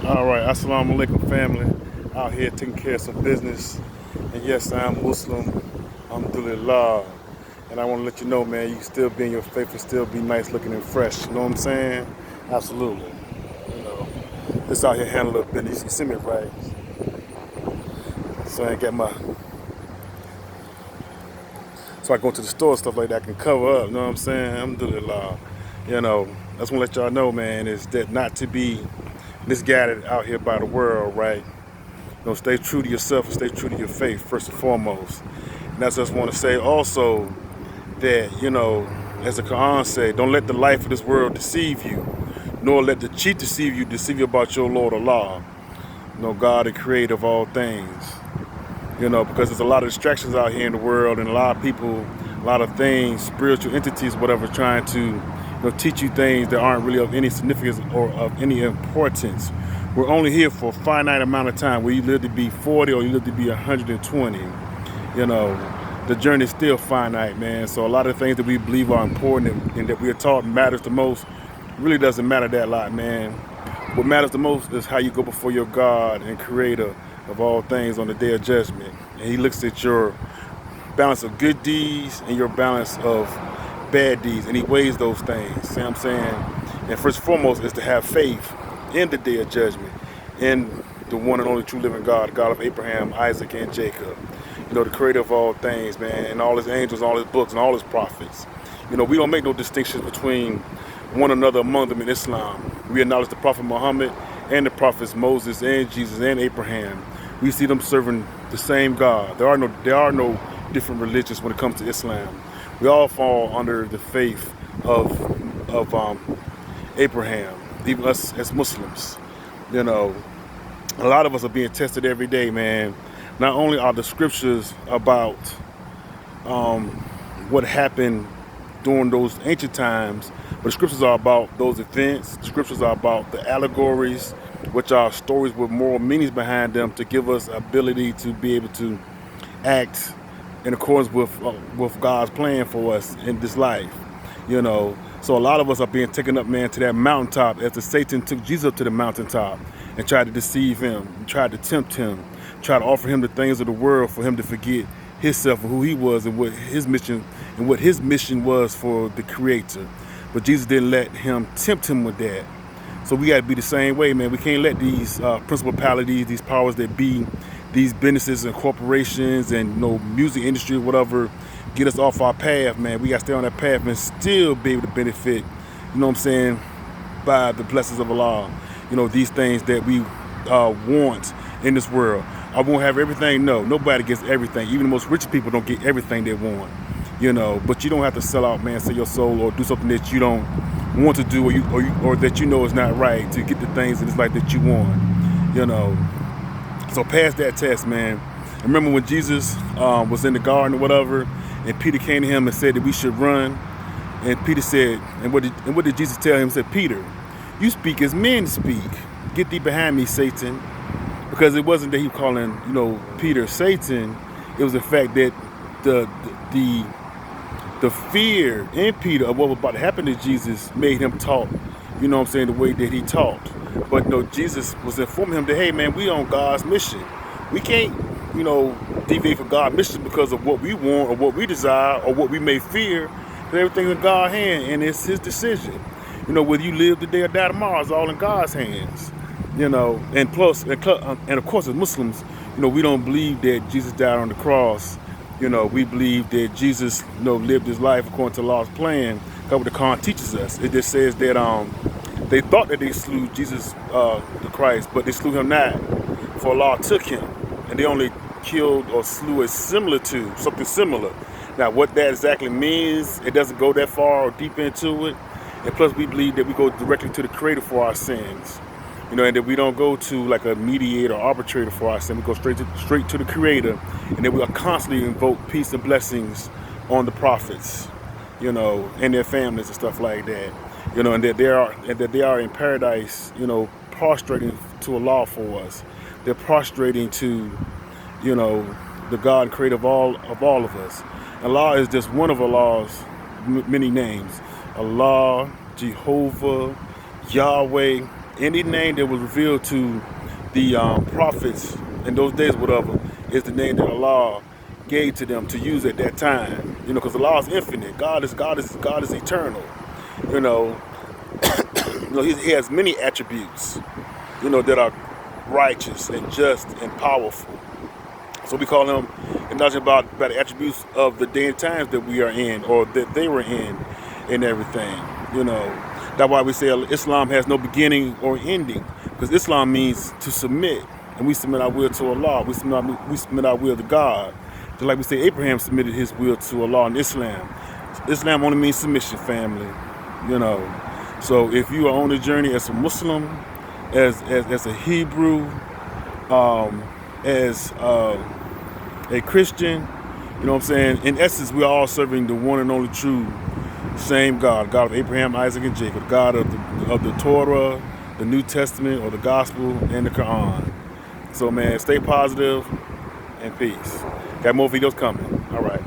All right, assalamu alaikum family. Out here taking care of some business. And yes, I'm Muslim. Alhamdulillah. And I want to let you know, man, you can still be in your faith and still be nice looking and fresh. You know what I'm saying? Absolutely. You know, just out here handling a business. You see me, right? So I ain't got my, so I go to the store, stuff like that, I can cover up. You know what I'm saying? Alhamdulillah. You know, I just want to let y'all know, man, is that not to be misguided out here by the world, right? You know, stay true to yourself and stay true to your faith first and foremost. And I just want to say also that, as the Quran said, don't let the life of this world deceive you, nor let the cheat deceive you about your Lord Allah. God, the creator of all things. Because there's a lot of distractions out here in the world, and a lot of people, a lot of things, spiritual entities, whatever, trying to teach you things that aren't really of any significance or of any importance. We're only here for a finite amount of time. Whether you live to be 40 or you live to be 120, the journey is still finite, man. So a lot of things that we believe are important and that we are taught matters the most really doesn't matter that lot, man. What matters the most is how you go before your God and creator of all things on the day of judgment. And he looks at your balance of good deeds and your balance of bad deeds, and he weighs those things. See what I'm saying? And first and foremost is to have faith in the day of judgment, in the one and only true living God, God of Abraham, Isaac, and Jacob. The creator of all things, man, and all his angels, all his books, and all his prophets. We don't make no distinctions between one another among them in Islam. We acknowledge the Prophet Muhammad and the prophets Moses and Jesus and Abraham. We see them serving the same God. There are no different religions when it comes to Islam. We all fall under the faith of Abraham, even us as Muslims. A lot of us are being tested every day, man. Not only are the scriptures about what happened during those ancient times, but the scriptures are about those events. The scriptures are about the allegories, which are stories with moral meanings behind them to give us ability to be able to act in accordance with God's plan for us in this life. So a lot of us are being taken up, man, to that mountaintop as the Satan took Jesus up to the mountaintop and tried to deceive him, and tried to tempt him, tried to offer him the things of the world for him to forget himself and who he was and what his mission was for the Creator. But Jesus didn't let him tempt him with that. So we got to be the same way, man. We can't let these principalities, these powers that be, these businesses and corporations and music industry, whatever, get us off our path, man. We got to stay on that path and still be able to benefit, by the blessings of Allah. These things that we want in this world. I won't have everything. No, nobody gets everything. Even the most rich people don't get everything they want. But you don't have to sell out, man, sell your soul or do something that you don't want to do or that is not right to get the things in this life that you want. So pass that test, man. And remember when Jesus was in the garden or whatever, and Peter came to him and said that we should run, and Peter said, and what did Jesus tell him? He said, Peter, you speak as men speak. Get thee behind me, Satan. Because it wasn't that he was calling, Peter Satan. It was the fact that the fear in Peter of what was about to happen to Jesus made him talk, the way that he talked. But Jesus was informing him that, hey man, we on God's mission. We can't, deviate from God's mission because of what we want or what we desire or what we may fear. Because everything's in God's hand and it's his decision. Whether you live today or die tomorrow, it's all in God's hands. And of course as Muslims, we don't believe that Jesus died on the cross. We believe that Jesus, lived his life according to Allah's plan. That's what the Quran teaches us. It just says that they thought that they slew Jesus the Christ, but they slew him not. For Allah took him, and they only killed or slew something similar. Now, what that exactly means, it doesn't go that far or deep into it. And plus, we believe that we go directly to the Creator for our sins. And that we don't go to like a mediator or arbitrator for our sin. We go straight to the Creator, and then we will constantly invoke peace and blessings on the prophets, and their families and stuff like that. And that they are in paradise, prostrating to Allah for us. They're prostrating to, the God and Creator of all of us. Allah is just one of Allah's many names. Allah, Jehovah, Yahweh, Any name that was revealed to the prophets in those days, whatever, is the name that Allah gave to them to use at that time. You know, because Allah is infinite. God is eternal. You know, He has many attributes. You know, that are righteous and just and powerful. So we call him and not about the attributes of the day and times that we are in or that they were in and everything. You know, that's why we say Islam has no beginning or ending, because Islam means to submit, and we submit our will to Allah. We submit our will to God. Just like we say Abraham submitted his will to Allah in Islam. Islam only means submission, family. You know, so if you are on the journey as a Muslim, as a Hebrew, as a Christian, you know what I'm saying? In essence, we're all serving the one and only true same God, God of Abraham, Isaac, and Jacob, God of the Torah, the New Testament, or the Gospel, and the Quran. So, man, stay positive and peace. Got more videos coming. All right.